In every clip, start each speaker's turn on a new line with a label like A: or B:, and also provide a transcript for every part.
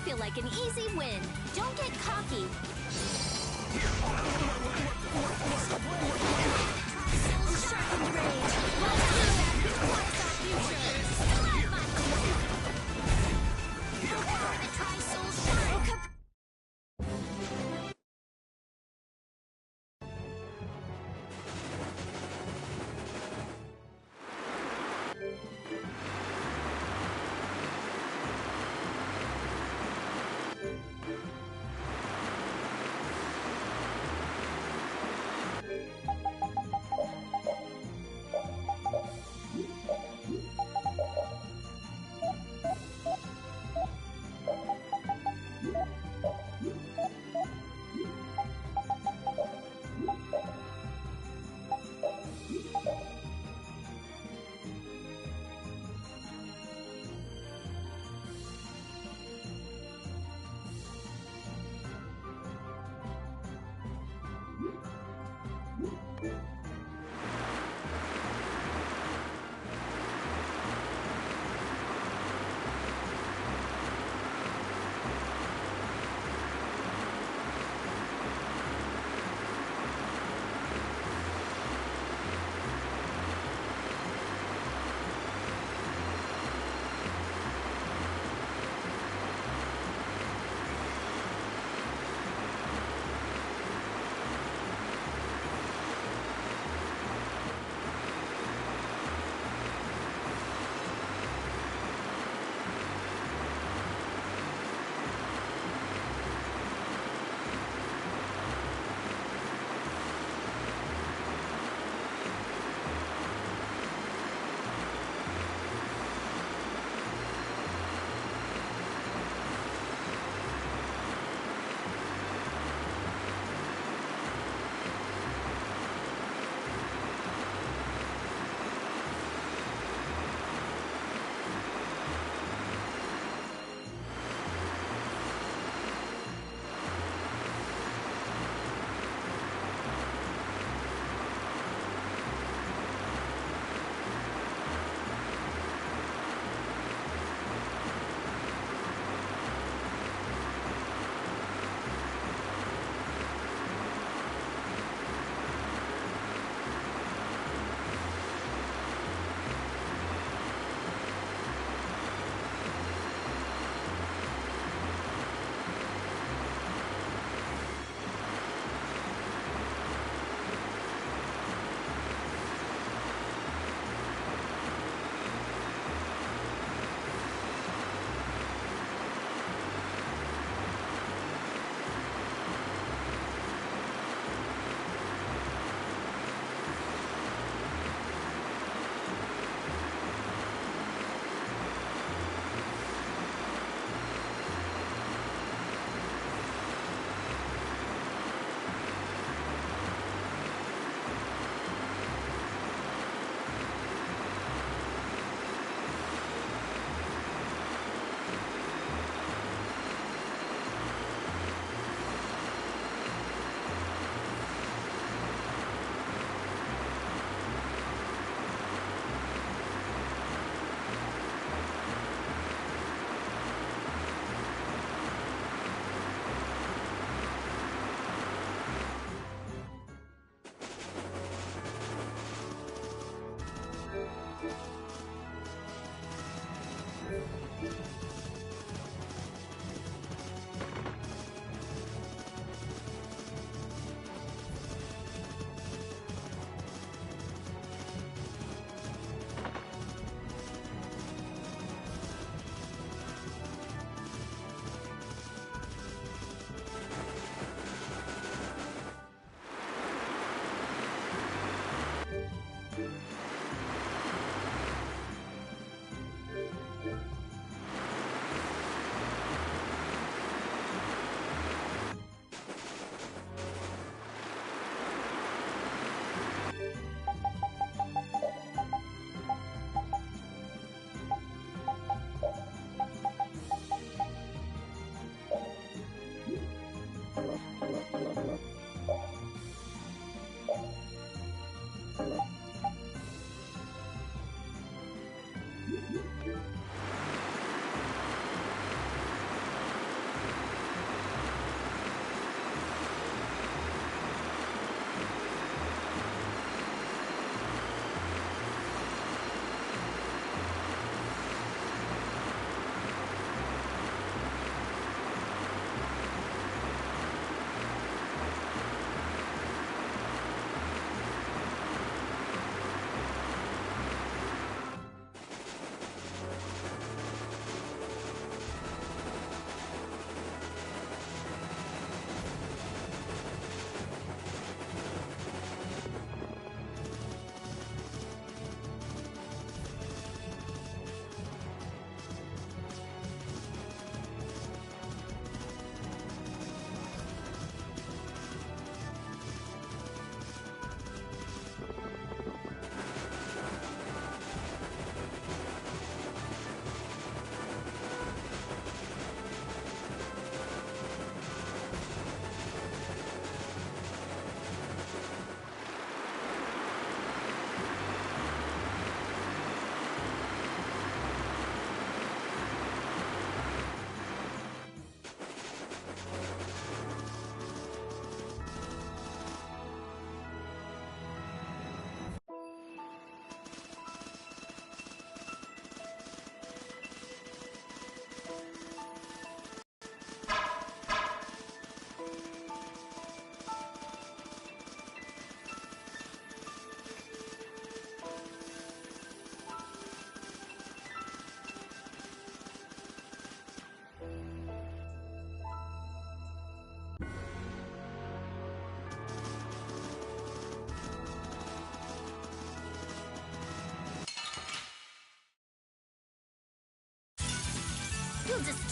A: Feel like an easy win. Don't get cocky. Sharpened rage. The Tri-Soul Shine.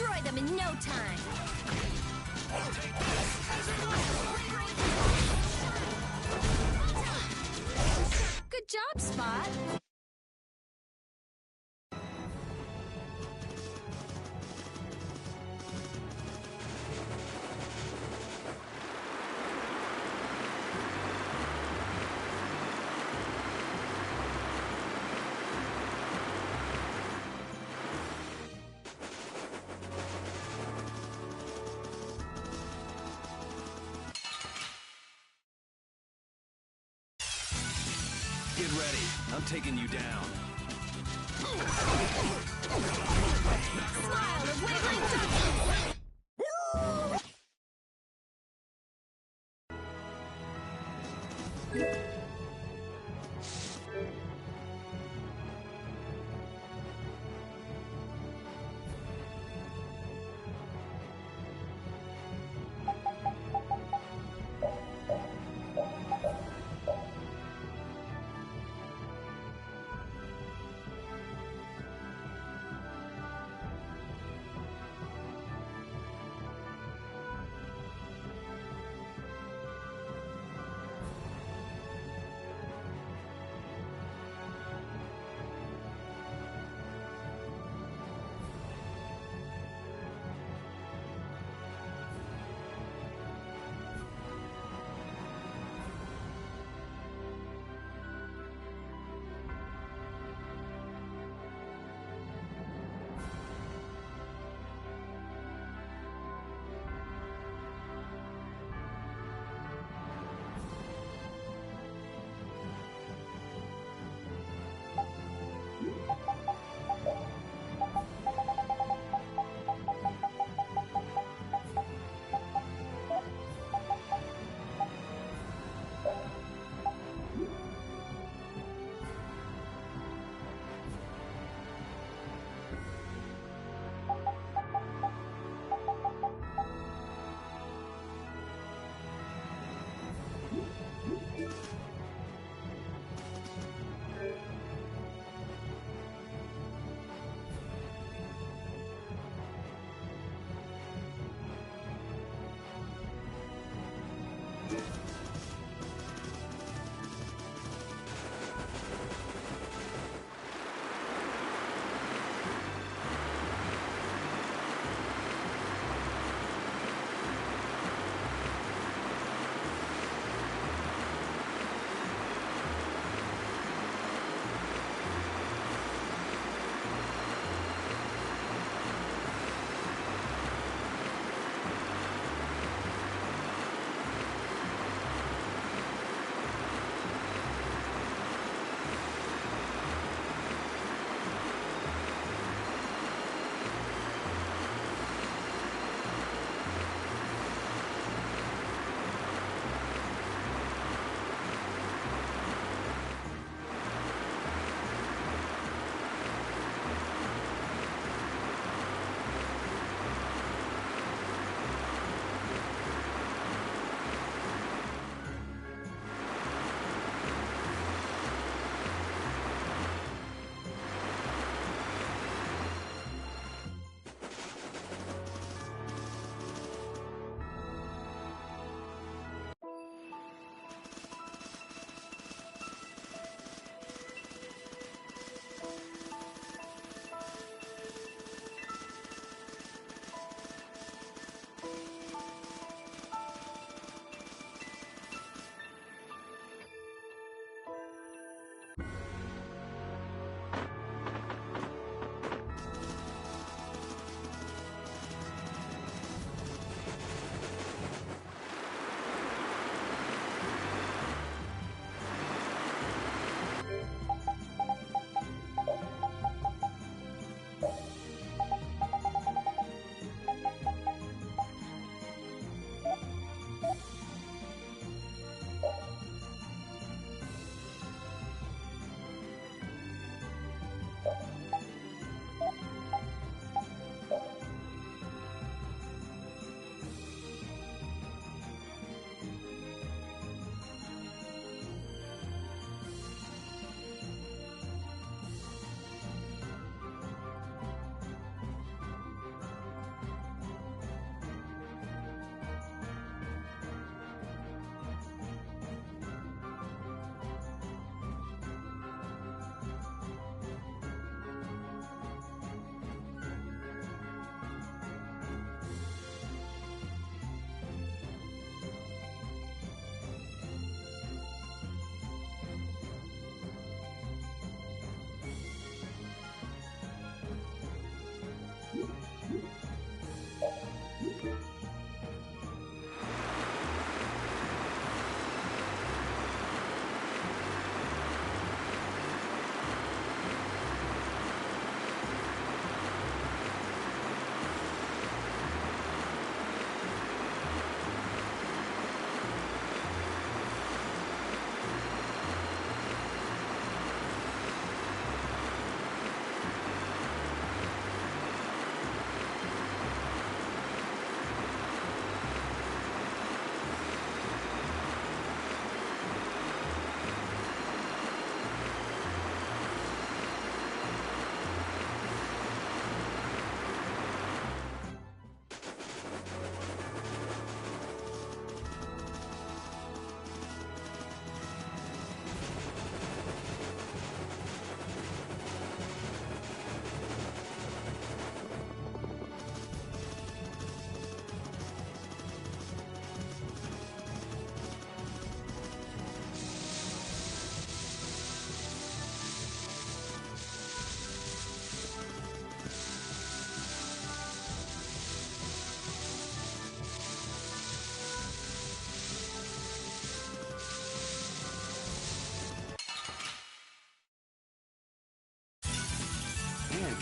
A: destroy them in no time. Good job, Spot.
B: Get ready. I'm taking you down.
A: Smile, the wiggling duckling!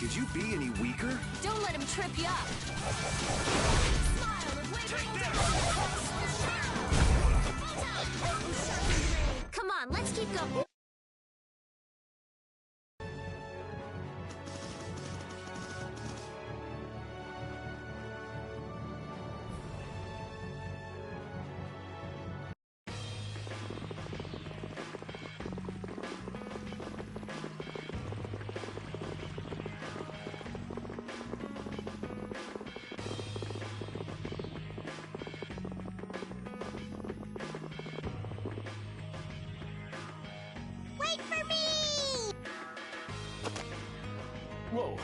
B: Could you be any weaker?
A: Don't let him trip you up. Come on, let's keep going.
B: Whoa.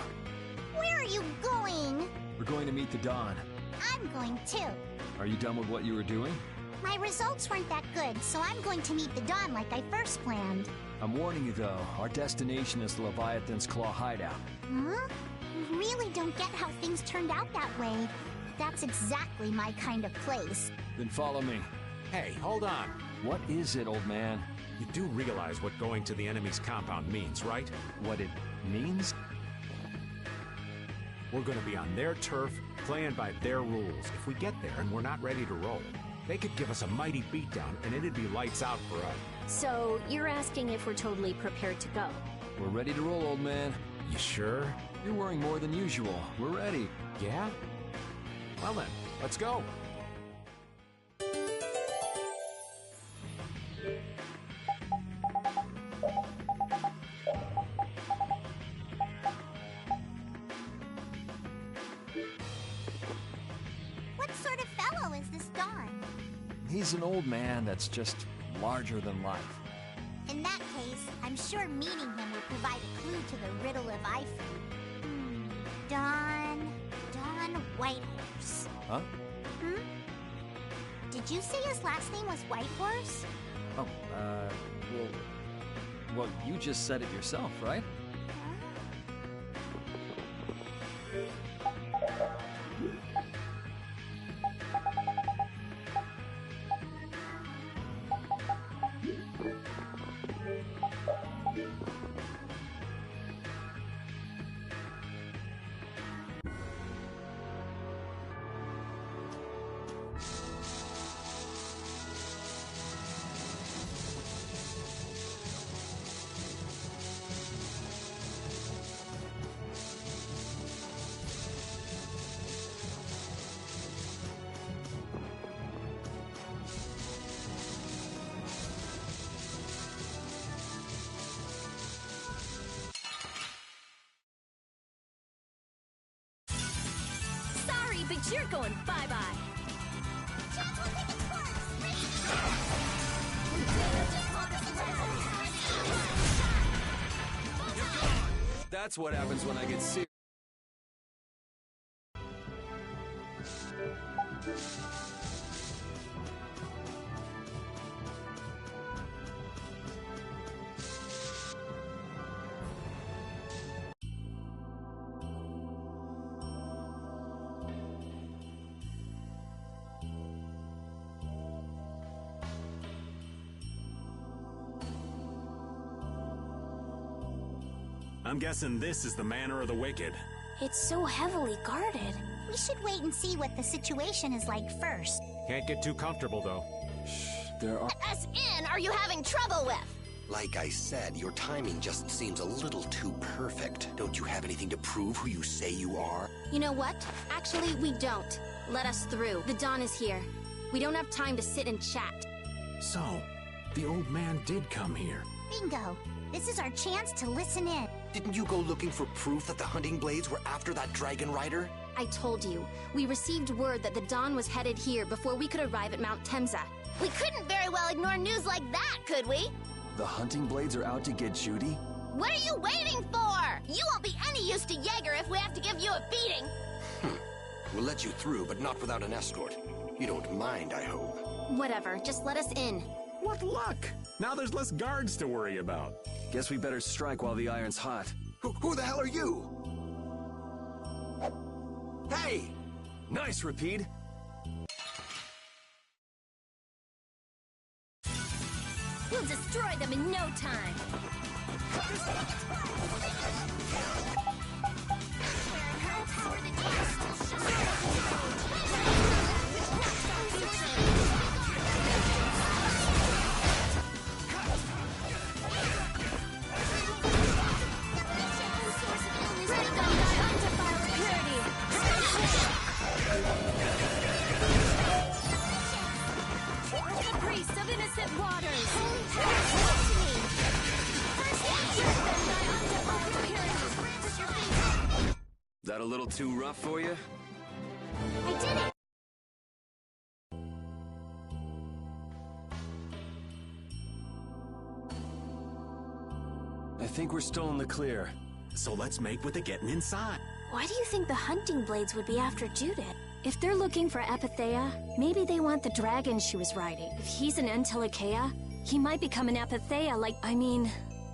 C: Where are you going?
B: We're going to meet the Dawn.
C: I'm going too.
B: Are you done with what you were doing?
C: My results weren't that good, so I'm going to meet the Dawn like I first planned.
B: I'm warning you though, our destination is the Leviathan's Claw hideout.
C: Huh? I really don't get how things turned out that way. That's exactly my kind of place.
B: Then follow me.
D: Hey, hold on.
B: What is it, old man?
D: You do realize what going to the enemy's compound means, right?
B: What it means?
D: We're gonna be on their turf, playing by their rules. If we get there and we're not ready to roll, they could give us a mighty beatdown and it'd be lights out for us.
A: So, you're asking if we're totally prepared to go?
B: We're ready to roll, old man.
D: You sure?
B: You're worrying more than usual. We're ready.
D: Yeah? Well then, let's go.
C: What sort of fellow is this Dawn?
B: He's an old man that's just larger than life.
C: In that case, I'm sure meeting him will provide a clue to the riddle of Ife. Dawn Whitehorse.
B: Huh?
C: Did you say his last name was Whitehorse?
B: Oh, well, you just said it yourself, right?
A: But you're going bye-bye.
B: That's what happens when I get serious.
D: I'm guessing this is the Manor of the Wicked.
A: It's so heavily guarded.
C: We should wait and see what the situation is like first.
D: Can't get too comfortable, though.
B: There are...
A: Let us in! Are you having trouble with?
E: Like I said, your timing just seems a little too perfect. Don't you have anything to prove who you say you are?
A: You know what? Actually, we don't. Let us through. The Dawn is here. We don't have time to sit and chat.
D: So, the old man did come here.
C: Bingo. This is our chance to listen in.
E: Didn't you go looking for proof that the hunting blades were after that dragon rider?
A: I told you. We received word that the Dawn was headed here before we could arrive at Mount Temza. We couldn't very well ignore news like that, could we?
B: The hunting blades are out to get Judy?
A: What are you waiting for? You won't be any use to Jaeger if we have to give you a beating.
E: We'll let you through, but not without an escort. You don't mind, I hope.
A: Whatever, just let us in.
D: What luck! Now there's less guards to worry about.
B: Guess we better strike while the iron's hot.
E: Who the hell are you? Hey!
B: Nice, Repede.
A: We'll destroy them in no time.
B: That a little too rough for you?
C: I did it!
B: I think we're still in the clear.
D: So let's make with the getting inside.
A: Why do you think the hunting blades would be after Judith? If they're looking for Epithea, maybe they want the dragon she was riding. If he's an Antilocheia, he might become an Epithea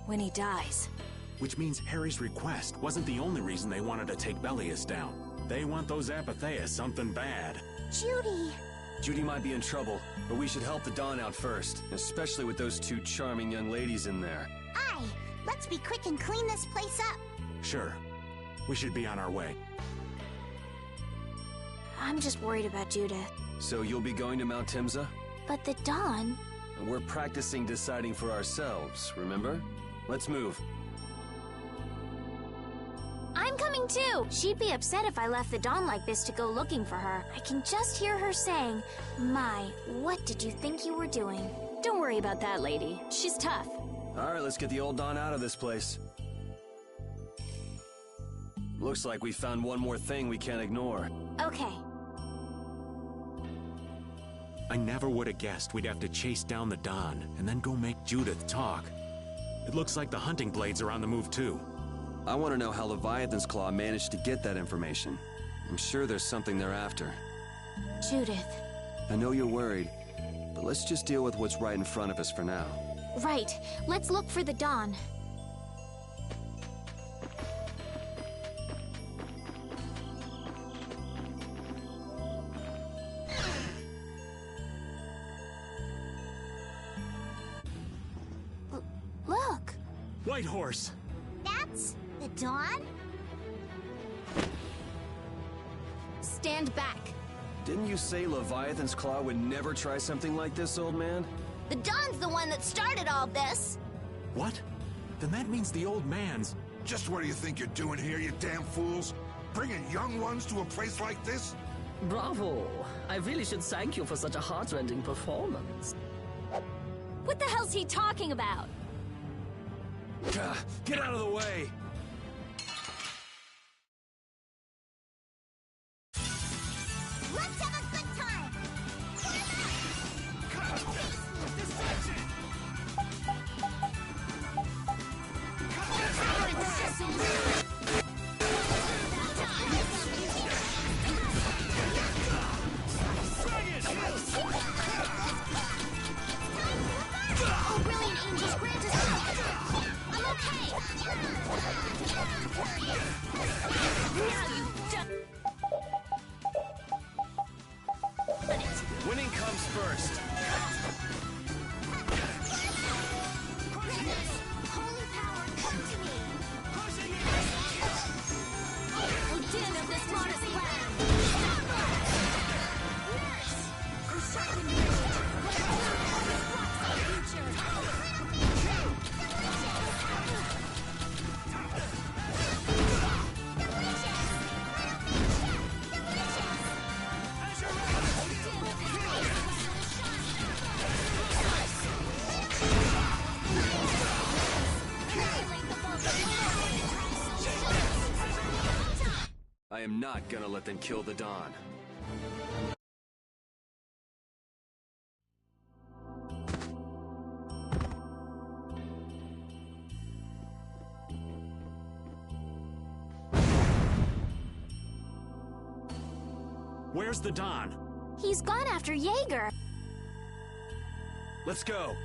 A: when he dies.
D: Which means Harry's request wasn't the only reason they wanted to take Bellius down. They want those Epithea something bad.
C: Judy!
B: Judy might be in trouble, but we should help the Dawn out first, especially with those two charming young ladies in there.
C: Aye! Let's be quick and clean this place up.
D: Sure. We should be on our way.
A: I'm just worried about Judith.
B: So you'll be going to Mount Timsa?
A: But the Dawn...
B: We're practicing deciding for ourselves, remember? Let's move.
A: I'm coming too! She'd be upset if I left the Dawn like this to go looking for her. I can just hear her saying, "My, what did you think you were doing?" Don't worry about that lady. She's tough.
B: Alright, let's get the old Dawn out of this place. Looks like we found one more thing we can't ignore.
A: Okay.
D: I never would have guessed we'd have to chase down the Dawn and then go make Judith talk. It looks like the hunting blades are on the move too.
B: I want to know how Leviathan's Claw managed to get that information. I'm sure there's something they're after.
A: Judith.
B: I know you're worried, but let's just deal with what's right in front of us for now.
A: Right. Let's look for the Dawn. Look!
D: White Horse!
C: That's the Dawn?
A: Stand back.
B: Didn't you say Leviathan's Claw would never try something like this, old man?
A: The Dawn's the one that started all this.
D: What? Then that means the old man's...
F: Just what do you think you're doing here, you damn fools? Bringing young ones to a place like this?
G: Bravo! I really should thank you for such a heart-rending performance.
A: What the hell's he talking about?
B: Get out of the way!
C: Let's have a good time!
A: Oh, brilliant angels, grant us help! I'm okay! Now you've done it!
B: Winning comes first.
A: Holy power, come to me! Oh, din of this modest land! Nurse! Encircling vision!
B: I am not gonna let them kill the Dawn.
D: Where's the Dawn?
A: He's gone after Jaeger.
B: Let's go.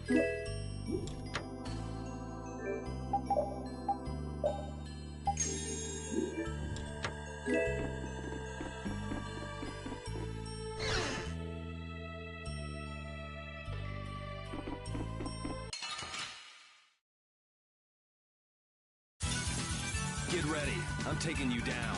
B: Get ready. I'm taking you down.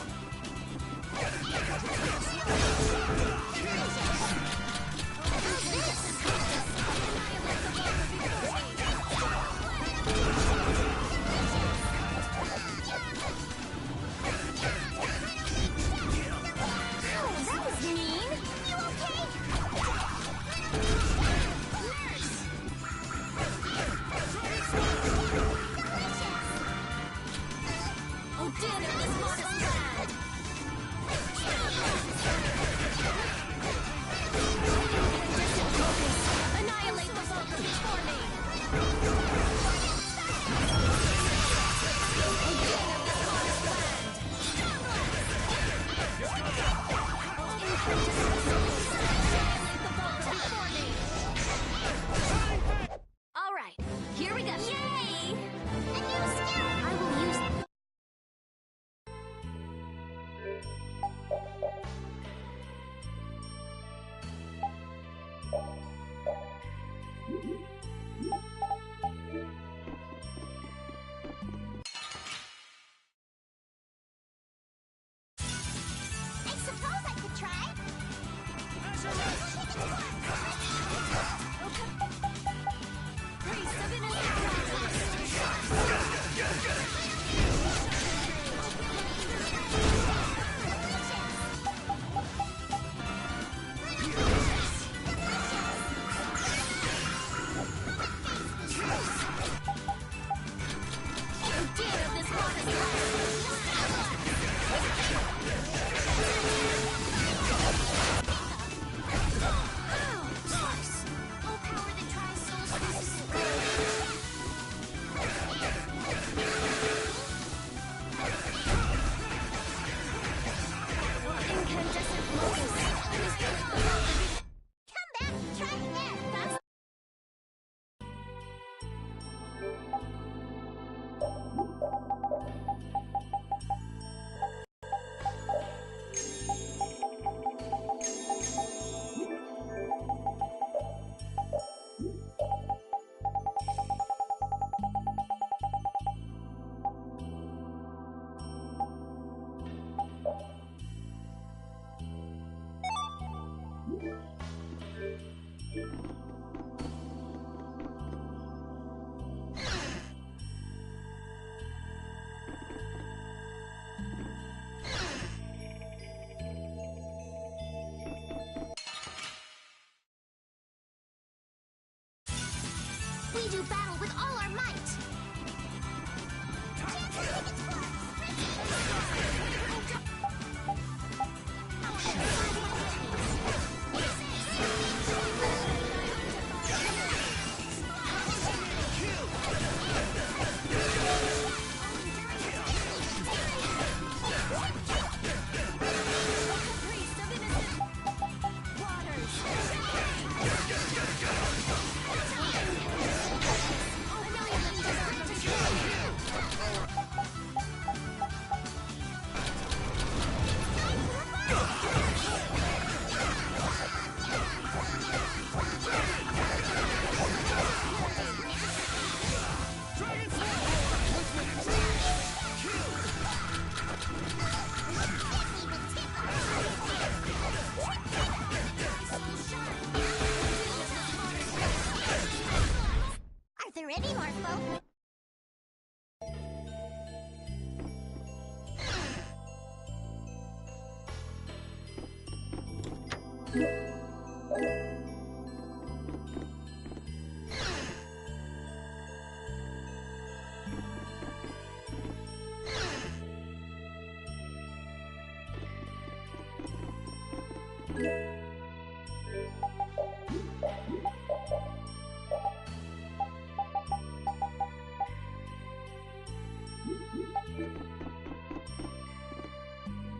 C: We do battle with all our might!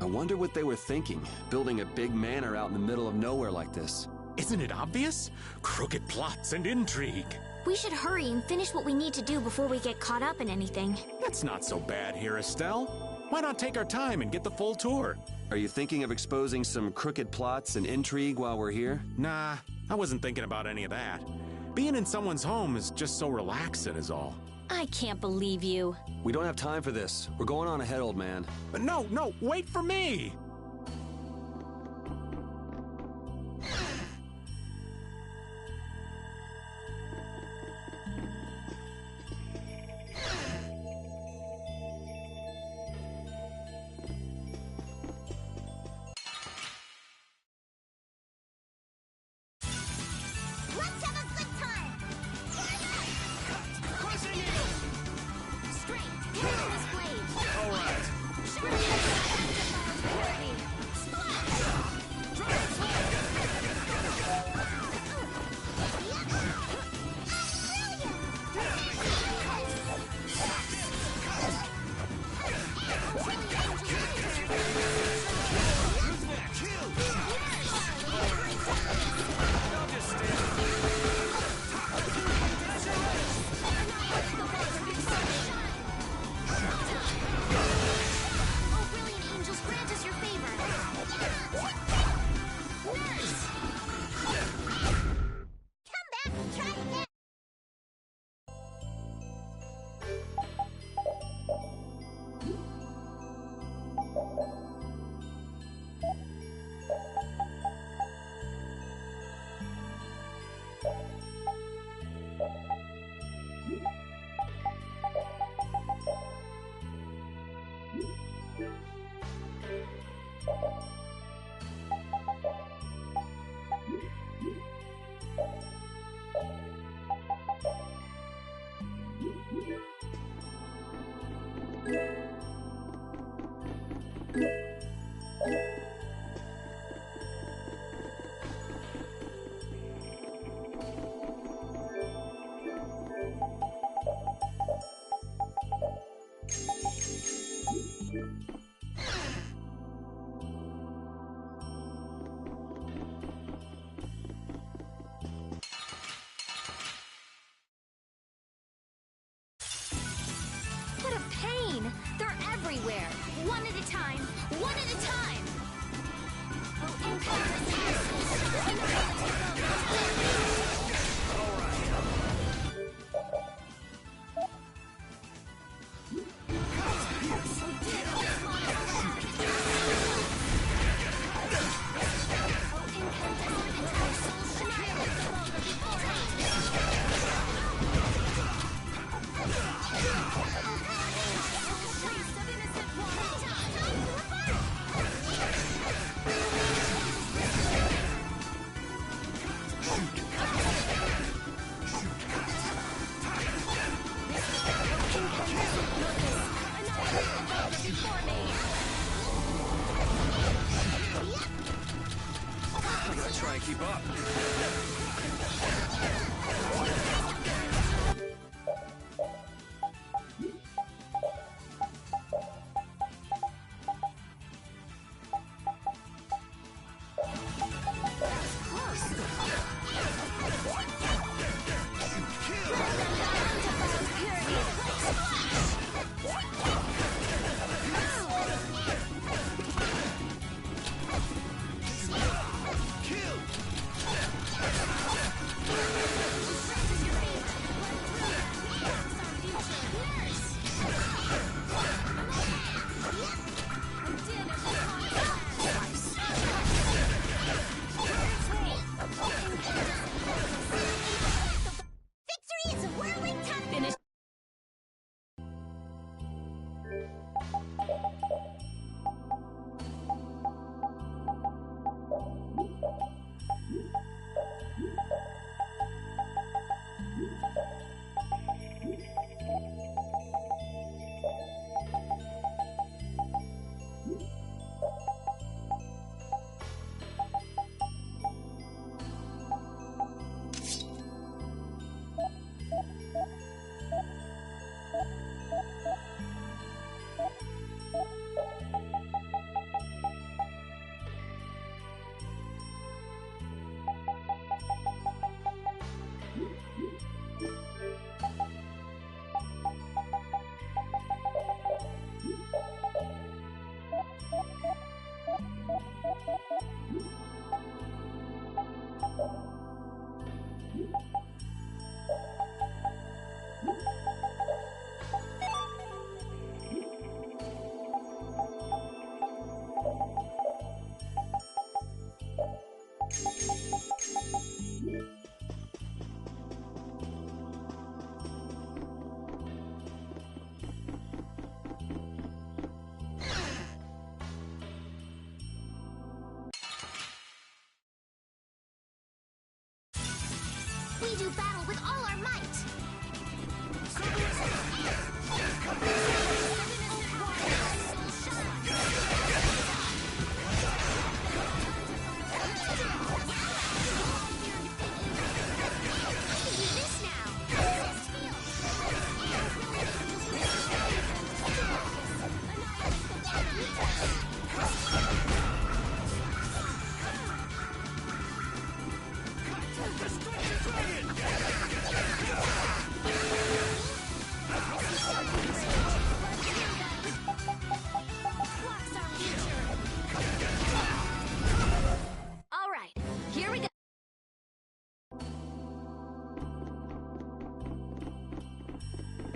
B: I wonder what they were thinking, building a big manor out in the middle of nowhere like this.
D: Isn't it obvious? Crooked plots and intrigue.
C: We should hurry and finish what we need to do before we get caught up in anything.
D: That's not so bad here, Estelle. Why not take our time and get the full tour?
B: Are you thinking of exposing some crooked plots and intrigue while we're here?
D: Nah, I wasn't thinking about any of that. Being in someone's home is just so relaxing is all.
A: I can't believe you.
B: We don't have time for this. We're going on ahead, old man.
D: But no, wait for me!
C: Let's have a good time! Straight, hit this blade!
D: All right.
C: Sharpen the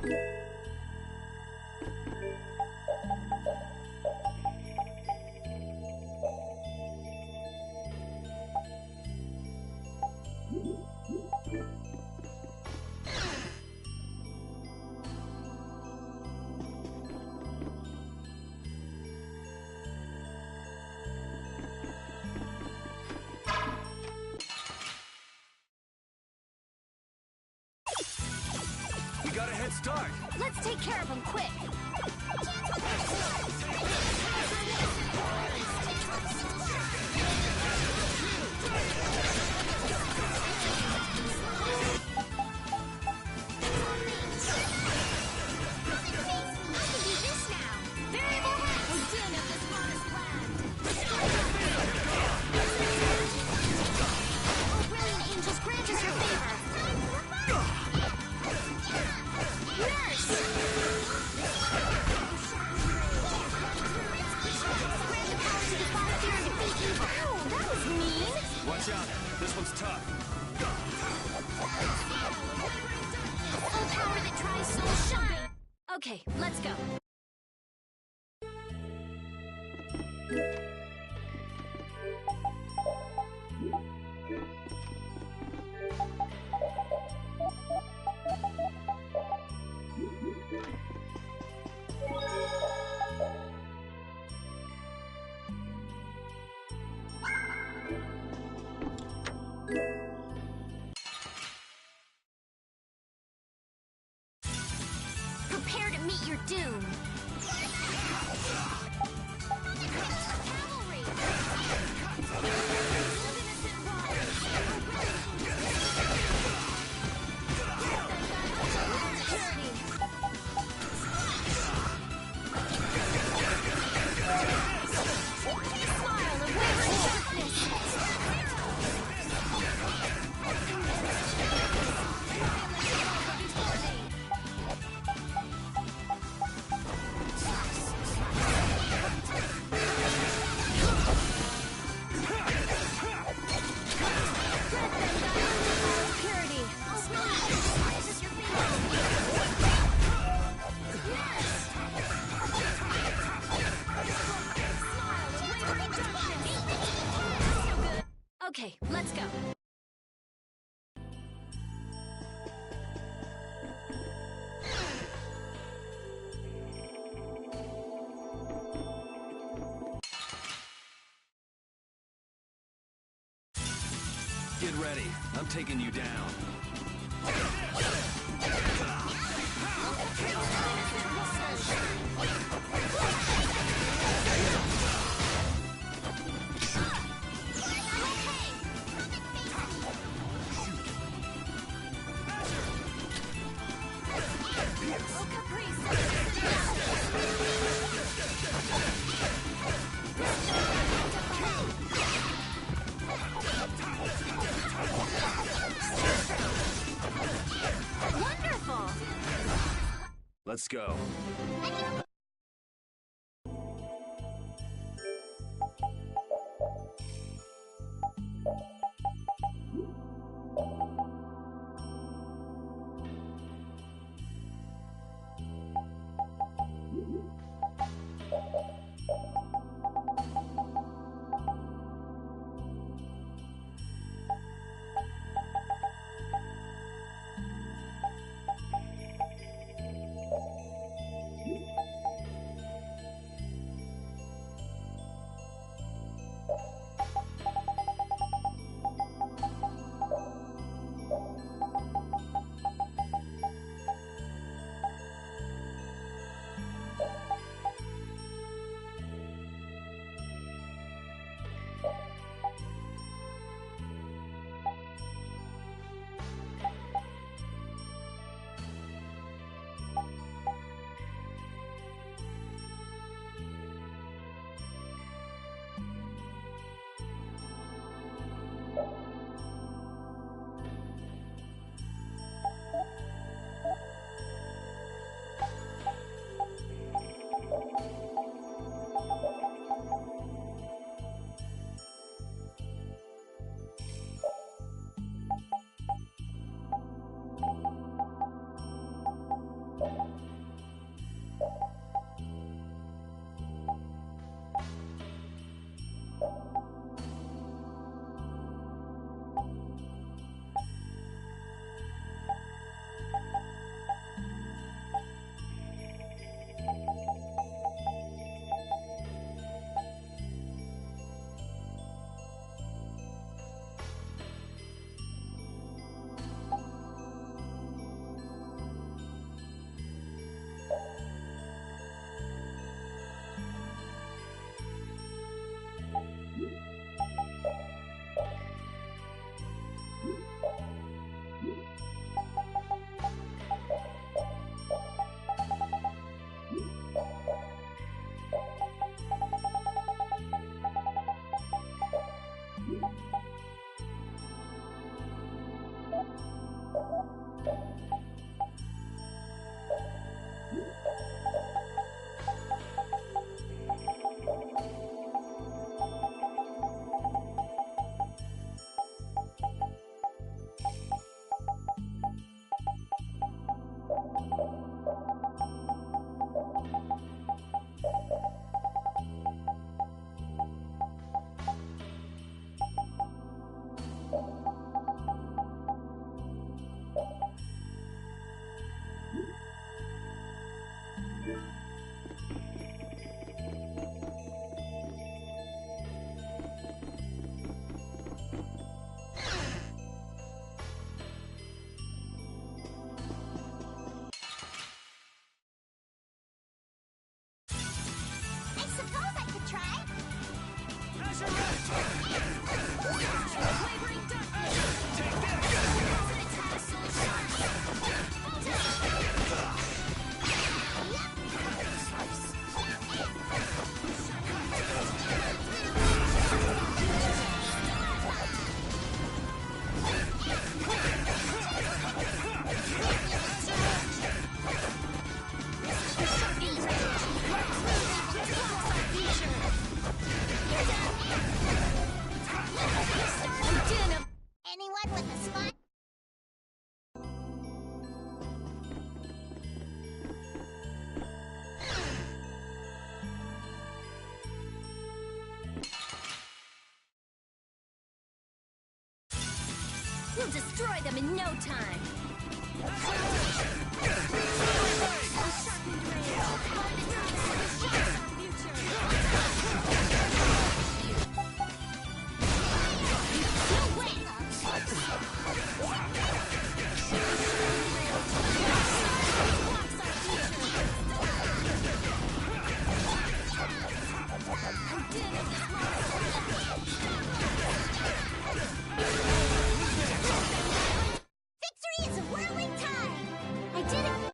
B: We got a head start.
A: Let's take care of him quick.
B: Watch out. This one's tough.
A: Full power that tries soul shine. Okay, let's go. Prepare to meet your doom. Okay, let's go.
B: Get ready. I'm taking you down.
A: Wonderful!
B: Let's go.
A: We'll destroy them in no time.
C: Victory is a whirling tide! I did it!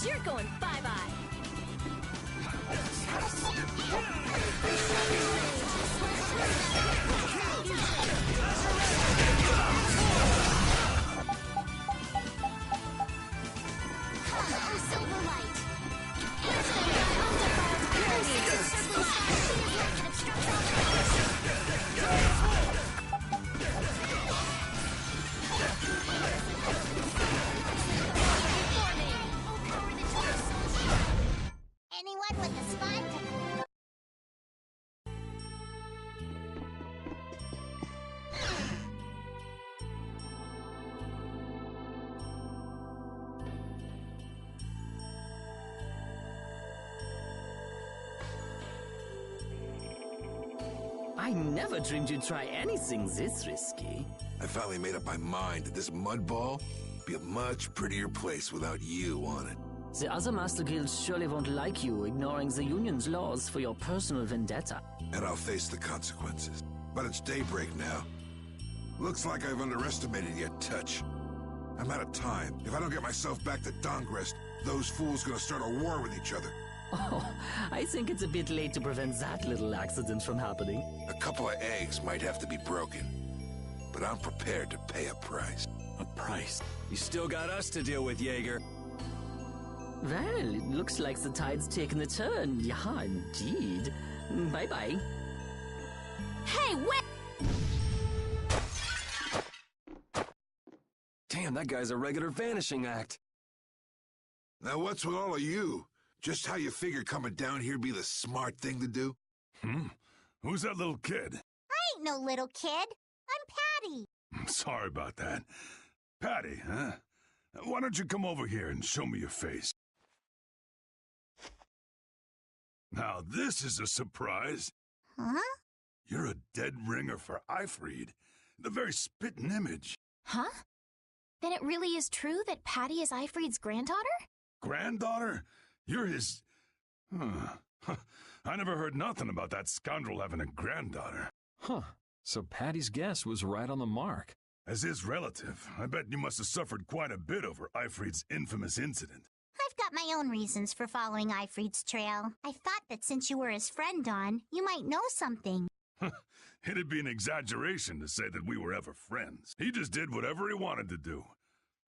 A: you're going bye-bye.
C: Anyone with a spine to...
G: I never dreamed you'd try anything this risky.
F: I finally made up my mind that this mud ball would be a much prettier place without you on it.
G: The other Master Guilds surely won't like you ignoring the Union's laws for your personal vendetta.
F: And I'll face the consequences. But it's daybreak now. Looks like I've underestimated your touch. I'm out of time. If I don't get myself back to Dongrest, those fools gonna start a war with each other.
G: Oh, I think it's a bit late to prevent that little accident from happening.
F: A couple of eggs might have to be broken. But I'm prepared to pay a price.
B: A price? You still got us to deal with, Jaeger.
G: Well, it looks like the tide's taken a turn. Yeah, indeed. Bye-bye.
A: Hey, wait!
B: Damn, that guy's a regular vanishing act.
F: Now what's with all of you? Just how you figure coming down here'd be the smart thing to do?
H: Who's that little kid?
C: I ain't no little kid. I'm Patty.
H: Sorry about that. Patty, huh? Why don't you come over here and show me your face? Now this is a surprise.
C: Huh?
H: You're a dead ringer for Eifried. The very spitting image.
A: Huh? Then it really is true that Patty is Eifried's granddaughter?
H: Granddaughter? You're his... I never heard nothing about that scoundrel having a granddaughter.
I: Huh. So Patty's guess was right on the mark.
H: As his relative, I bet you must have suffered quite a bit over Eifried's infamous incident.
C: I've got my own reasons for following Eifried's trail. I thought that since you were his friend, Dawn, you might know something.
H: It'd be an exaggeration to say that we were ever friends. He just did whatever he wanted to do.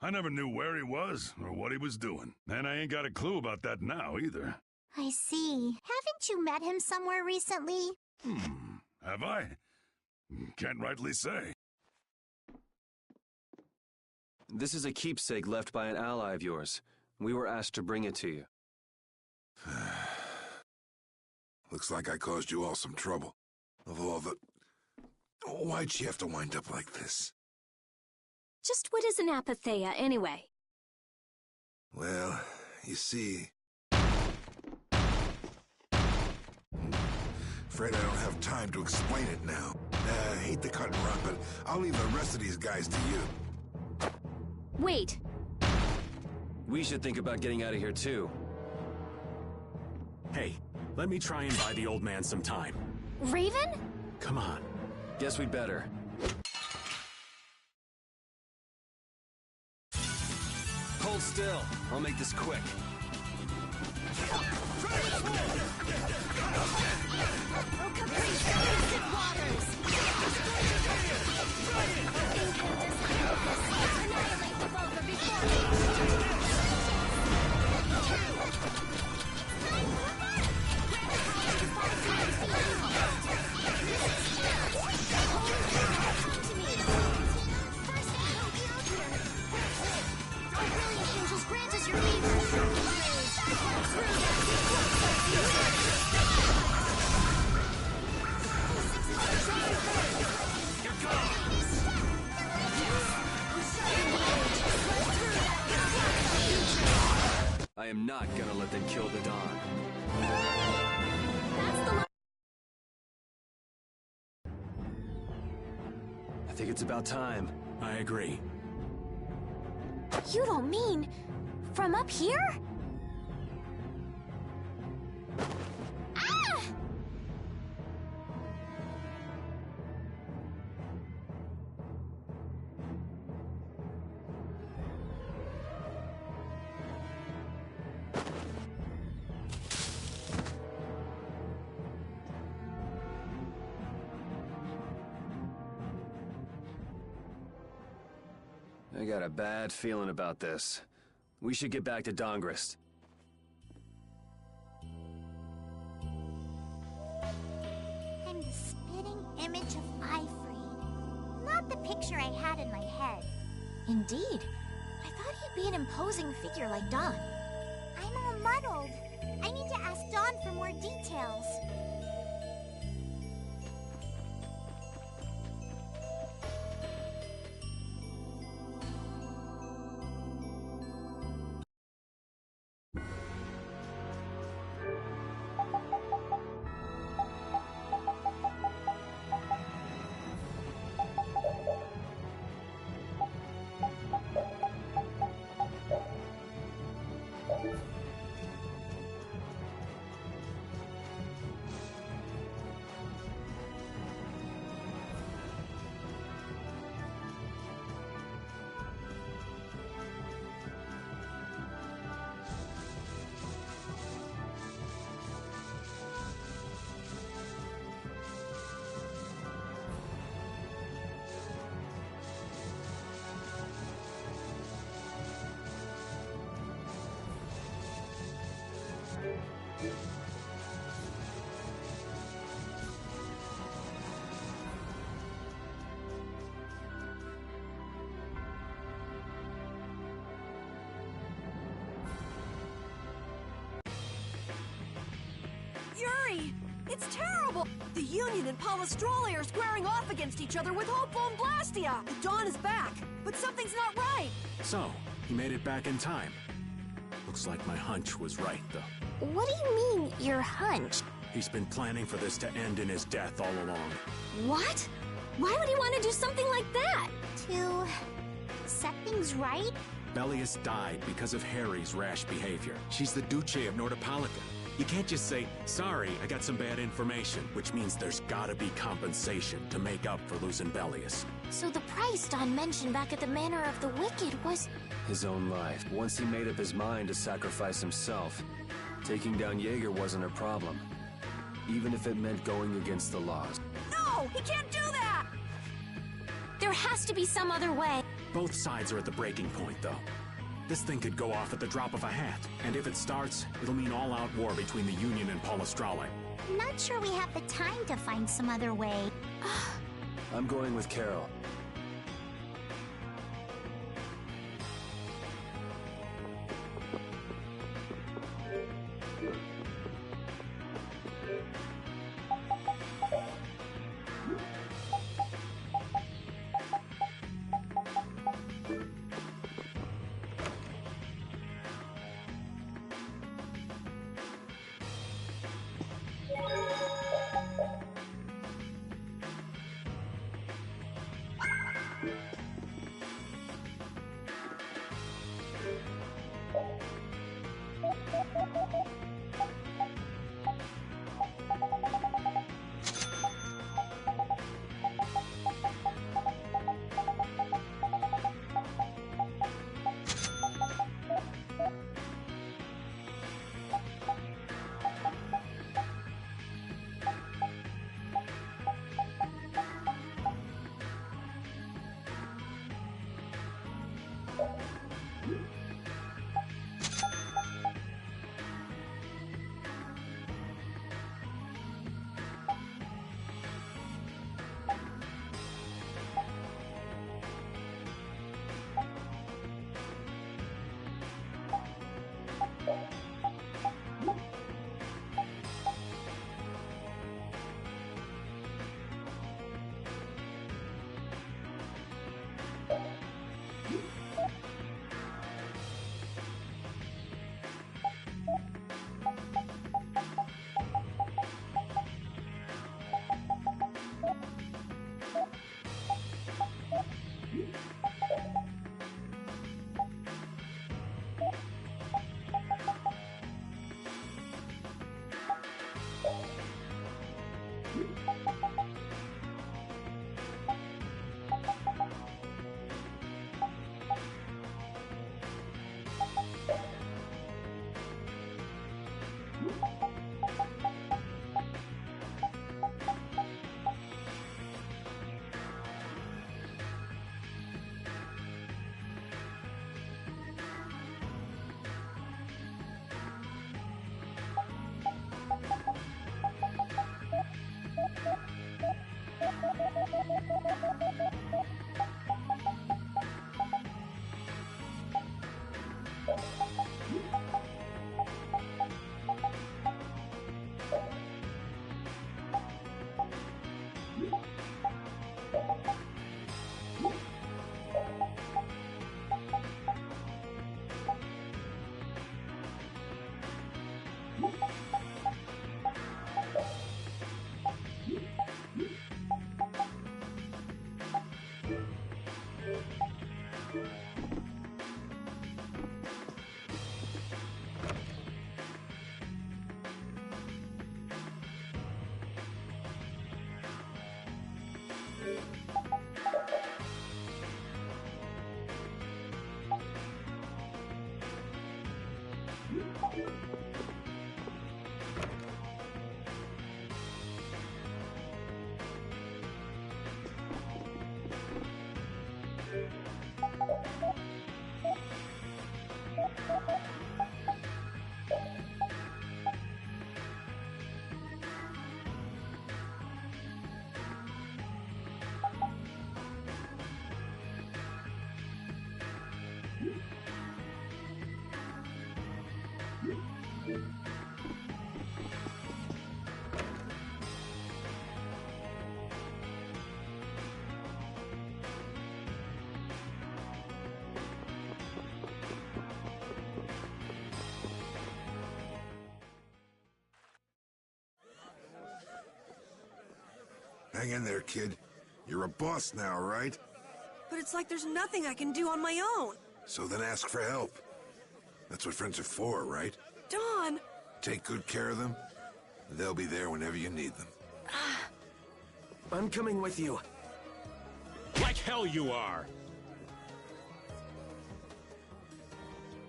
H: I never knew where he was or what he was doing. And I ain't got a clue about that now, either.
C: I see. Haven't you met him somewhere recently?
H: Have I? Can't rightly say.
B: This is a keepsake left by an ally of yours. We were asked to bring it to you.
F: Looks like I caused you all some trouble. Of all the... Why'd she have to wind up like this?
A: Just what is an apatheia, anyway?
F: Well, you see... Afraid I don't have time to explain it now. I hate to cut and run, but I'll leave the rest of these guys to you.
A: Wait.
B: We should think about getting out of here, too.
D: Hey, let me try and buy the old man some time.
A: Raven?
D: Come on.
B: Guess we'd better. Hold still. I'll make this quick. I am not gonna let them kill the Dawn. I think it's about time.
D: I agree.
A: You don't mean... from up here? Ah!
B: I got a bad feeling about this. We should get back to Dongrist.
C: I'm the spitting image of Ifreen. Not the picture I had in my head.
A: Indeed. I thought he'd be an imposing figure like Don.
C: I'm all muddled. I need to ask Dawn for more details.
J: Yuri! It's terrible! The Union and Polystroli are squaring off against each other with Hopeful and Blastia! The Dawn is back, but something's not right!
D: So, he made it back in time. Looks like my hunch was right, though.
A: What do you mean, your hunch?
D: He's been planning for this to end in his death all along.
A: What? Why would he want to do something like that?
C: To set things right?
D: Bellius died because of Harry's rash behavior. She's the Duce of Nordopolica. You can't just say, sorry, I got some bad information, which means there's gotta be compensation to make up for losing Bellius.
A: So the price Don mentioned back at the Manor of the Wicked was...
B: His own life. Once he made up his mind to sacrifice himself, taking down Jaeger wasn't a problem. Even if it meant going against the laws.
J: No! He can't do that!
A: There has to be some other way.
D: Both sides are at the breaking point, though. This thing could go off at the drop of a hat, and if it starts, it'll mean all-out war between the Union and Polystroli.
C: Not sure we have the time to find some other way.
B: I'm going with Carol.
F: Hang in there, kid. You're a boss now, right?
J: But it's like there's nothing I can do on my own.
F: So then ask for help. That's what friends are for, right?
J: Don!
F: Take good care of them. They'll be there whenever you need them.
B: I'm coming with you.
D: Like hell you are!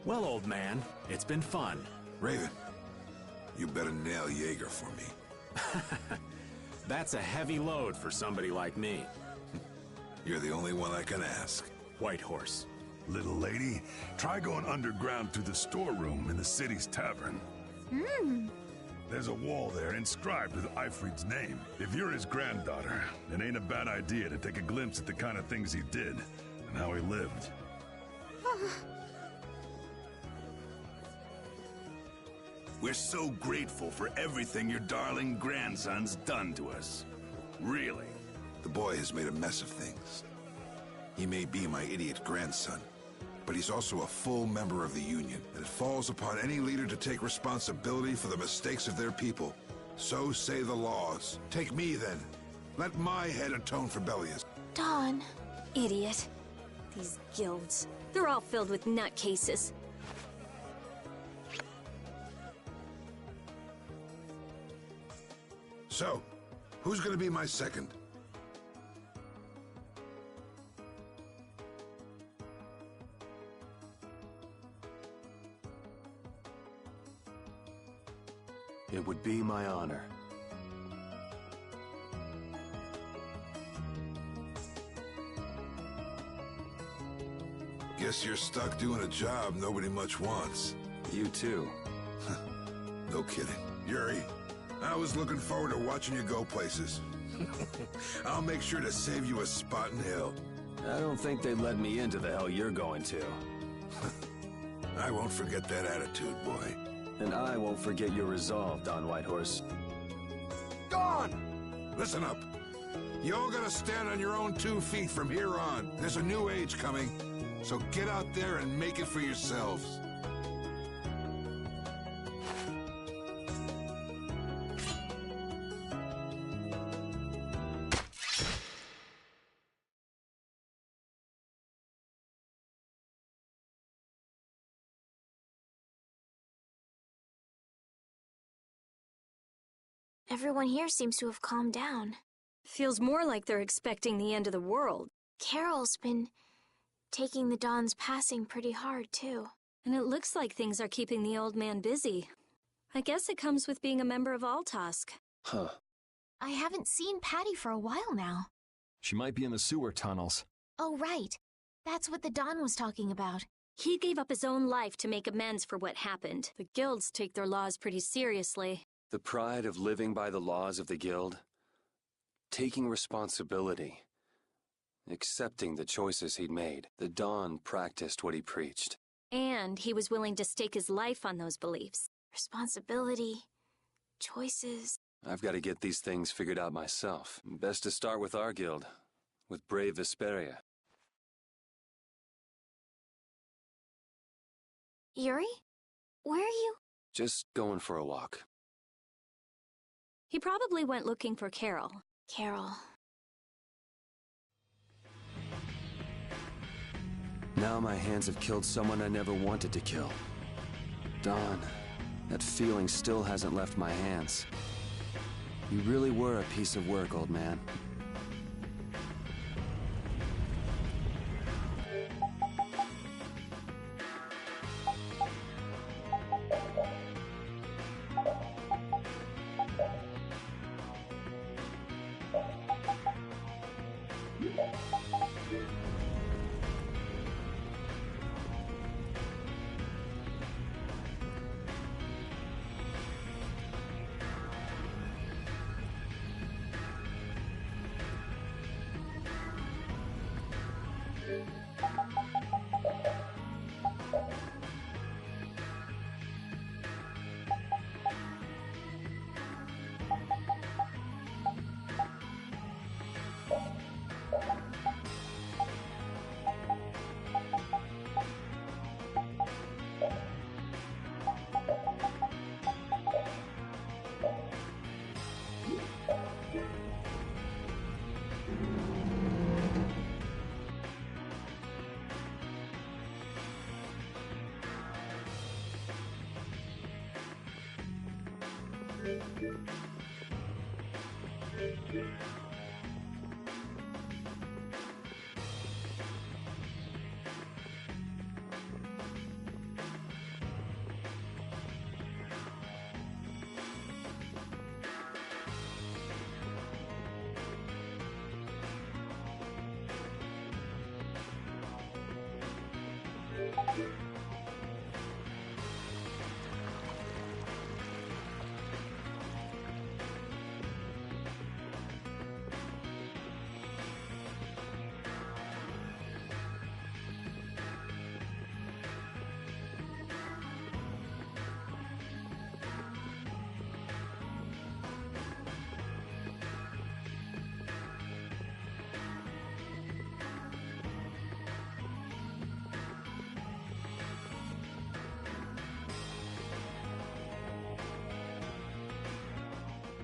D: Well, old man, it's been fun.
F: Raven, you better nail Jaeger for me.
D: That's a heavy load for somebody like me.
F: You're the only one I can ask.
D: White Horse.
H: Little lady, try going underground to the storeroom in the city's tavern. There's a wall there inscribed with Eifried's name. If you're his granddaughter, it ain't a bad idea to take a glimpse at the kind of things he did and how he lived. We're so grateful for everything your darling grandson's done to us. Really.
F: The boy has made a mess of things. He may be my idiot grandson, but he's also a full member of the Union, and it falls upon any leader to take responsibility for the mistakes of their people. So say the laws. Take me, then. Let my head atone for Belia's.
A: Don. Idiot. These guilds. They're all filled with nutcases.
F: So, who's gonna be my second?
B: It would be my honor.
F: Guess you're stuck doing a job nobody much wants.
B: You too.
F: No kidding. Yuri, I was looking forward to watching you go places. I'll make sure to save you a spot in hell.
B: I don't think they'd let me into the hell you're going to.
F: I won't forget that attitude, boy.
B: And I won't forget your resolve, Don Whitehorse.
F: Dawn! Listen up. You all gotta stand on your own 2 feet from here on. There's a new age coming, so get out there and make it for yourselves.
K: Everyone here seems to have calmed down.
A: Feels more like they're expecting the end of the world.
K: Carol's been taking the Dawn's passing pretty hard, too.
A: And it looks like things are keeping the old man busy. I guess it comes with being a member of Altosk.
B: Huh.
K: I haven't seen Patty for a while now.
I: She might be in the sewer tunnels.
K: Oh, right. That's what the Dawn was talking about.
A: He gave up his own life to make amends for what happened. The guilds take their laws pretty seriously.
B: The pride of living by the laws of the guild, taking responsibility, accepting the choices he'd made. The Dawn practiced what he preached.
A: And he was willing to stake his life on those beliefs.
K: Responsibility, choices.
B: I've got to get these things figured out myself. Best to start with our guild, with brave Vesperia.
K: Yuri? Where are you?
B: Just going for a walk.
A: He probably went looking for Carol.
K: Carol.
B: Now my hands have killed someone I never wanted to kill. Dawn, that feeling still hasn't left my hands. You really were a piece of work, old man.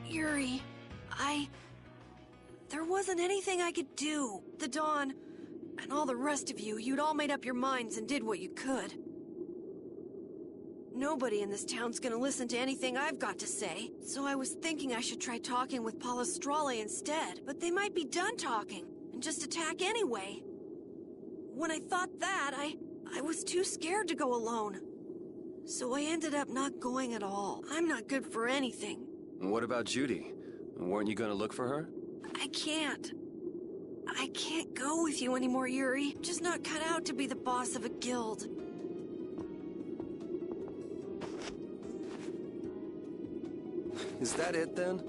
J: Yuri, there wasn't anything I could do. The Dawn, and all the rest of you, you'd all made up your minds and did what you could. Nobody in this town's gonna listen to anything I've got to say, so I was thinking I should try talking with Palestrale instead, but they might be done talking, and just attack anyway. When I thought that, I was too scared to go alone. So I ended up not going at all. I'm not good for anything.
B: What about Judy? Weren't you gonna look for her?
J: I can't go with you anymore, Yuri. I'm just not cut out to be the boss of a guild.
B: Is that it then?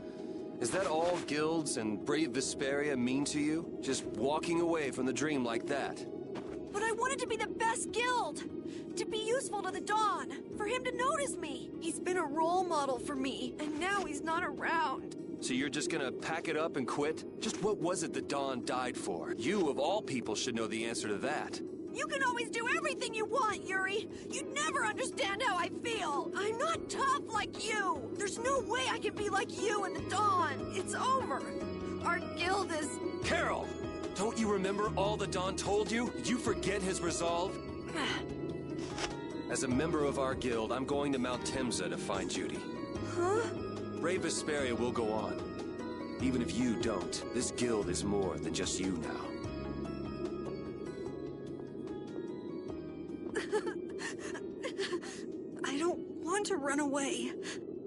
B: Is that all guilds and brave Vesperia mean to you? Just walking away from the dream like that?
J: But I wanted to be the best guild! To be useful to the Dawn! For him to notice me! He's been a role model for me, and now he's not around.
B: So you're just gonna pack it up and quit? Just what was it the Dawn died for? You, of all people, should know the answer to that.
J: You can always do everything you want, Yuri! You'd never understand how I feel! I'm not tough like you! There's no way I can be like you and the Dawn! It's over! Our guild is...
B: Carol! Don't you remember all the Dawn told you? Did you forget his resolve? As a member of our guild, I'm going to Mount Temsa to find Judy.
J: Huh?
B: Brave Vesperia will go on. Even if you don't, this guild is more than just you now.
J: I don't want to run away.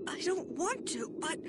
J: I don't want to, but...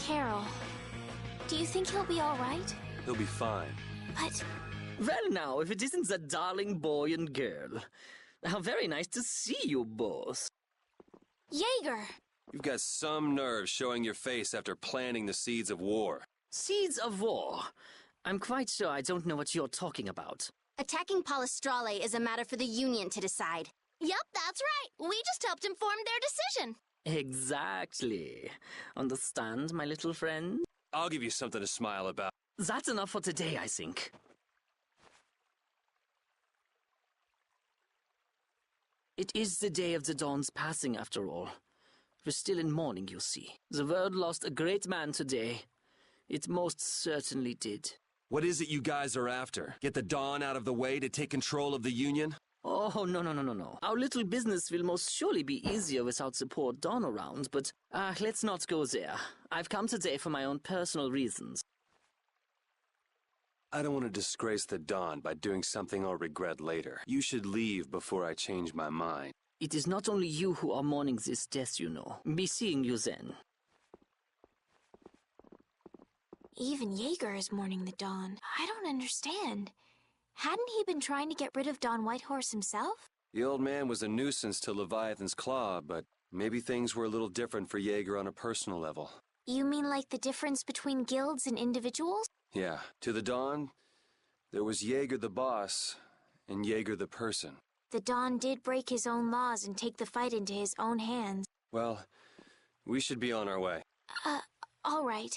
K: Carol, do you think he'll be all right?
B: He'll be fine.
K: But...
G: Well now, if it isn't that darling boy and girl. How very nice to see you both.
K: Jaeger!
B: You've got some nerve showing your face after planting the seeds of war.
G: Seeds of war? I'm quite sure I don't know what you're talking about.
C: Attacking Palestrale is a matter for the Union to decide.
A: Yep, that's right. We just helped inform their decision.
G: Exactly. Understand, my little friend?
B: I'll give you something to smile about.
G: That's enough for today, I think. It is the day of the Dawn's passing, after all. We're still in mourning, you see. The world lost a great man today. It most certainly did.
B: What is it you guys are after? Get the Dawn out of the way to take control of the Union?
G: Oh, no. Our little business will most surely be easier without the poor Dawn around, but let's not go there. I've come today for my own personal reasons.
B: I don't want to disgrace the Dawn by doing something I'll regret later. You should leave before I change my mind.
G: It is not only you who are mourning this death, you know. Be seeing you then.
K: Even Jaeger is mourning the Dawn. I don't understand. Hadn't he been trying to get rid of Don Whitehorse himself?
B: The old man was a nuisance to Leviathan's Claw, but maybe things were a little different for Jaeger on a personal level.
K: You mean like the difference between guilds and individuals?
B: Yeah. To the Dawn, there was Jaeger the boss, and Jaeger the person.
K: The Dawn did break his own laws and take the fight into his own hands.
B: Well, we should be on our way.
K: All right.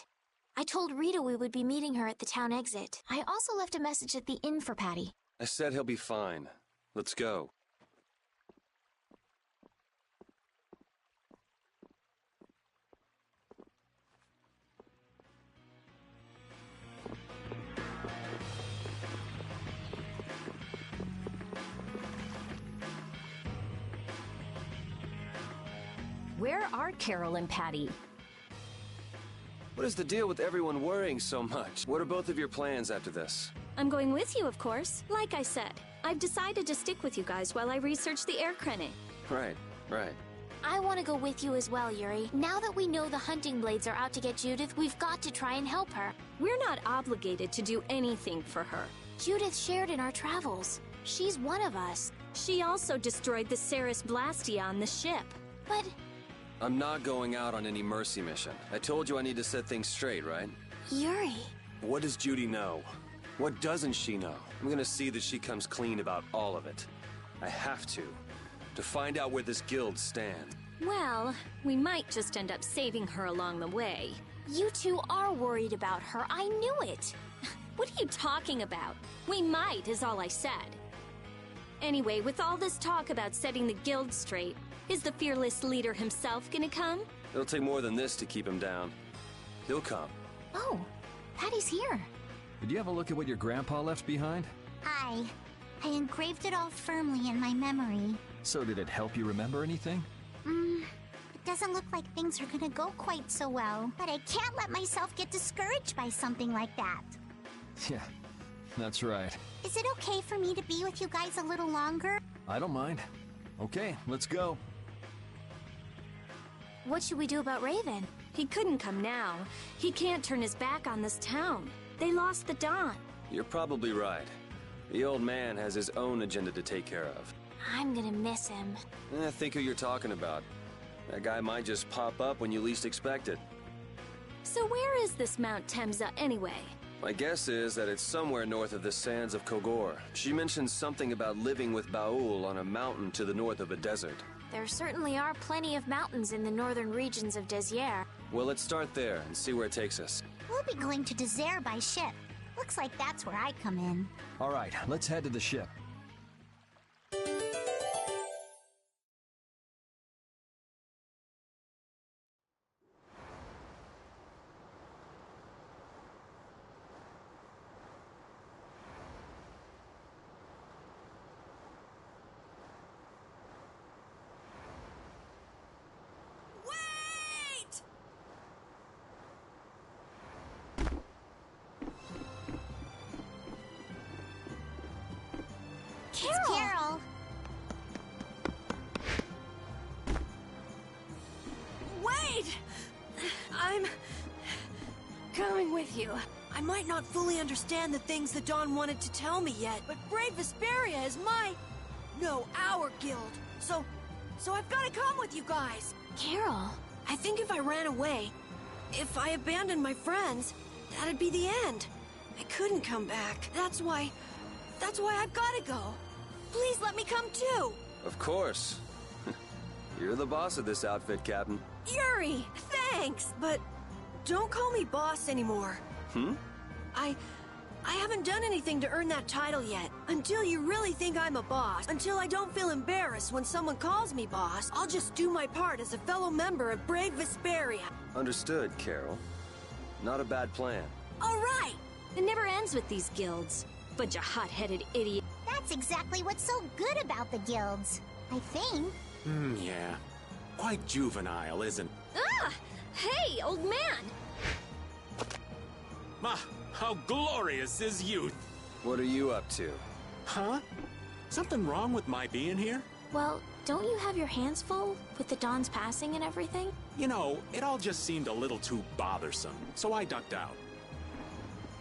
K: I told Rita we would be meeting her at the town exit. I also left a message at the inn for Patty.
B: I said he'll be fine. Let's go.
A: Where are Carol and Patty?
B: What is the deal with everyone worrying so much? What are both of your plans after this?
A: I'm going with you, of course. Like I said, I've decided to stick with you guys while I research the air crennet.
B: Right.
K: I want to go with you as well, Yuri. Now that we know the hunting blades are out to get Judith, we've got to try and help her.
A: We're not obligated to do anything for her.
K: Judith shared in our travels. She's one of us.
A: She also destroyed the Ceres Blastia on the ship.
K: But...
B: I'm not going out on any mercy mission. I told you I need to set things straight, right?
K: Yuri...
B: What does Judy know? What doesn't she know? I'm gonna see that she comes clean about all of it. I have to find out where this guild stands.
A: Well, we might just end up saving her along the way.
K: You two are worried about her. I knew it.
A: What are you talking about? We might, is all I said. Anyway, with all this talk about setting the guild straight, is the fearless leader himself gonna come?
B: It'll take more than this to keep him down. He'll come.
K: Oh, Patty's here.
I: Did you have a look at what your grandpa left behind?
C: I engraved it all firmly in my memory.
I: So did it help you remember anything?
C: It doesn't look like things are gonna go quite so well. But I can't let myself get discouraged by something like that.
I: Yeah, that's right.
C: Is it okay for me to be with you guys a little longer?
I: I don't mind. Okay, let's go.
K: What should we do about Raven?
A: He couldn't come now. He can't turn his back on this town. They lost the Dawn.
B: You're probably right. The old man has his own agenda to take care of.
K: I'm gonna miss him.
B: Think who you're talking about. That guy might just pop up when you least expect it.
A: So where is this Mount Temza anyway?
B: My guess is that it's somewhere north of the sands of Kogor. She mentioned something about living with Baul on a mountain to the north of a desert.
K: There certainly are plenty of mountains in the northern regions of Desier.
B: Well, let's start there and see where it takes us.
C: We'll be going to Désert by ship. Looks like that's where I come in.
I: All right, let's head to the ship.
C: Carol!
J: Wait! I'm coming with you. I might not fully understand the things the Dawn wanted to tell me yet, but Brave Vesperia is my... No, our guild. So I've got to come with you guys.
K: Carol.
J: I think if I ran away, if I abandoned my friends, that'd be the end. I couldn't come back. That's why I've got to go. Please let me come too.
B: Of course. You're the boss of this outfit, Captain.
J: Yuri, thanks, but don't call me boss anymore. I haven't done anything to earn that title yet. Until you really think I'm a boss, until I don't feel embarrassed when someone calls me boss, I'll just do my part as a fellow member of brave Vesperia.
B: Understood, Carol. Not a bad plan.
J: All right!
A: It never ends with these guilds. Bunch of hot-headed idiots.
C: That's exactly what's so good about the guilds, I think.
D: Yeah. Quite juvenile, isn't...
A: Ah! Hey, old man!
D: Ah, how glorious is youth!
B: What are you up to?
D: Huh? Something wrong with my being here?
K: Well, don't you have your hands full with the Dawn's passing and everything?
D: You know, it all just seemed a little too bothersome, so I ducked out.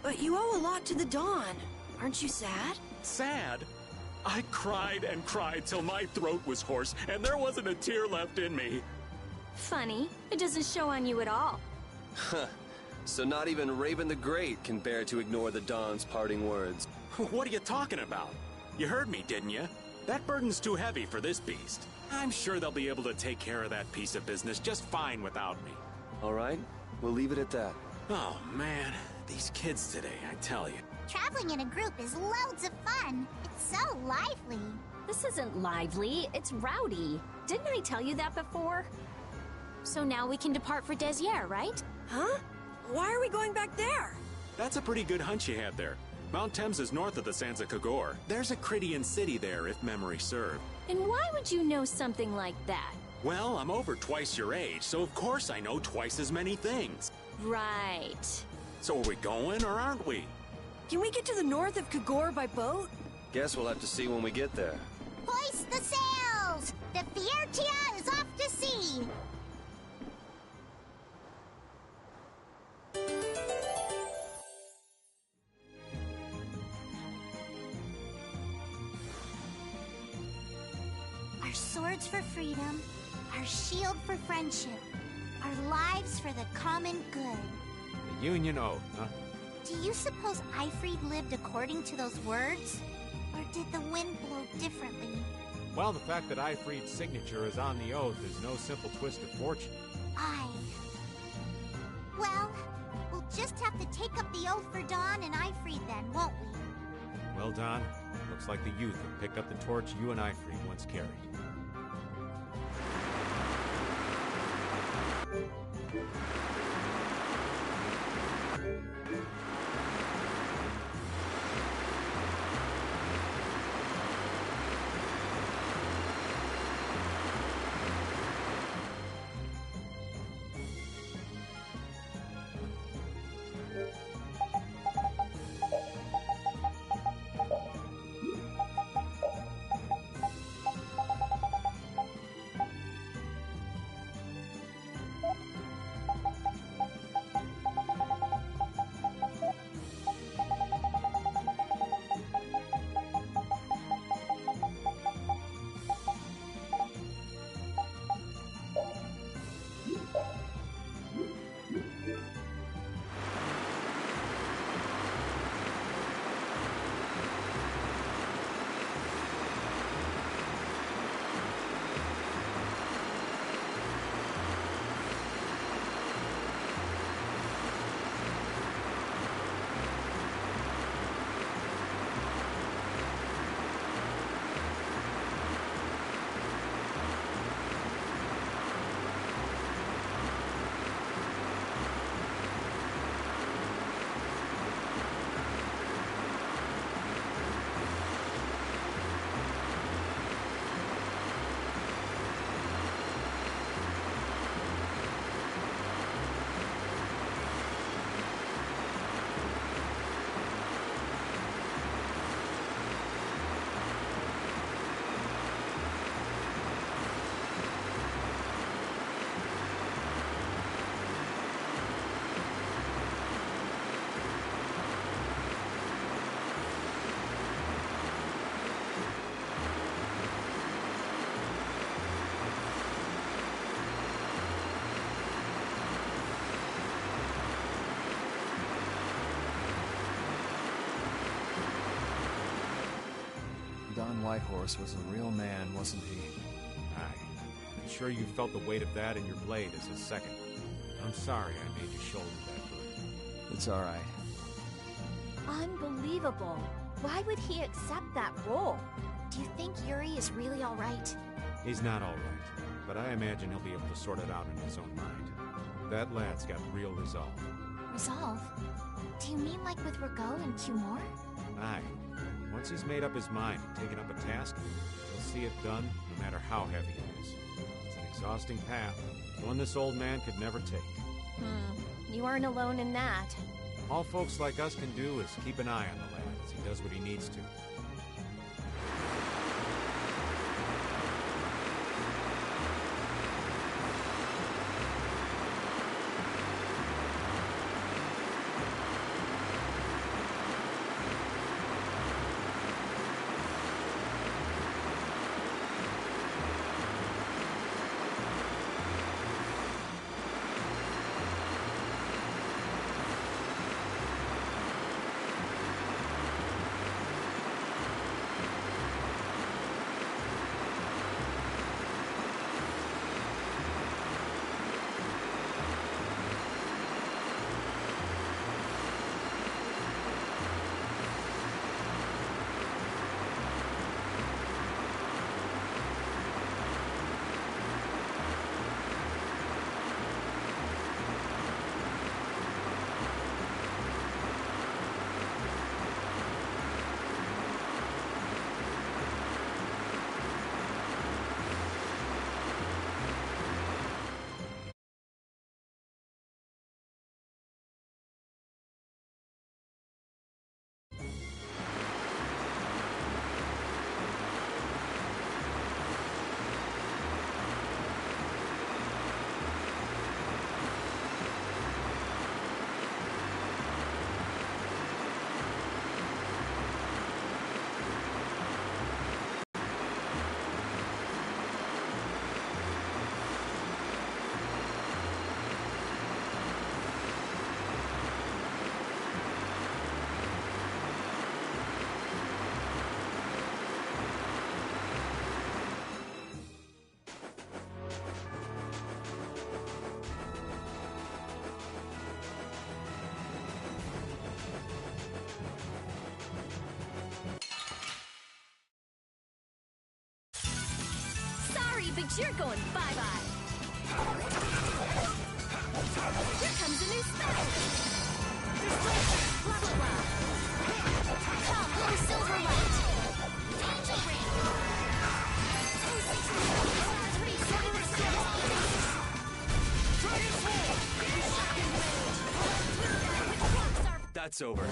J: But you owe a lot to the Dawn. Aren't you sad?
D: Sad? I cried and cried till my throat was hoarse, and there wasn't a tear left in me.
A: Funny, it doesn't show on you at all.
B: Huh. So not even Raven the Great can bear to ignore the Dawn's parting words.
D: What are you talking about? You heard me, didn't you? That burden's too heavy for this beast. I'm sure they'll be able to take care of that piece of business just fine without me.
B: All right, we'll leave it at that.
D: Oh, man. These kids today, I tell you.
C: Traveling in a group is loads of fun. It's so lively.
A: This isn't lively, it's rowdy. Didn't I tell you that before?
K: So now we can depart for Desier, right?
J: Huh? Why are we going back there?
D: That's a pretty good hunch you had there. Mount Thames is north of the Sands of Kagor. There's a Critian city there, if memory served.
A: And why would you know something like that?
D: Well, I'm over twice your age, so of course I know twice as many things.
A: Right.
D: So are we going, or aren't we?
J: Can we get to the north of Kagor by boat?
B: Guess we'll have to see when we get there.
C: Hoist the sails! The Fiertia is off to sea! Our swords for freedom, our shield for friendship, our lives for the common good.
L: The Union Oath, huh?
C: Do you suppose Eifried lived according to those words? Or did the wind blow differently?
L: Well, the fact that Eifried's signature is on the oath is no simple twist of fortune.
C: Aye. Well, we'll just have to take up the oath for Dawn and Eifried then, won't we?
L: Well, Don, looks like the youth have picked up the torch you and Eifried once carried.
I: Don Whitehorse was a real man, wasn't he?
L: Aye. I'm sure you felt the weight of that in your blade as a second. I'm sorry I made you shoulder that burden.
I: It's alright.
M: Unbelievable. Why would he accept that role? Do you think Yuri is really alright?
L: He's not alright, but I imagine he'll be able to sort it out in his own mind. That lad's got real resolve.
M: Resolve? Do you mean like with Rago and Cumore?
L: Aye. Once he's made up his mind and taken up a task, he'll see it done no matter how heavy it is. It's an exhausting path, one this old man could never take.
M: You aren't alone in that.
L: All folks like us can do is keep an eye on the lad as he does what he needs to.
A: But you're going bye-bye. Here comes a new spell. Blah, blah, blah. Come, little silver light. Angel ring.
B: That's over.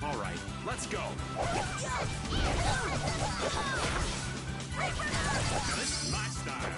D: All right, let's go.
H: This is my style.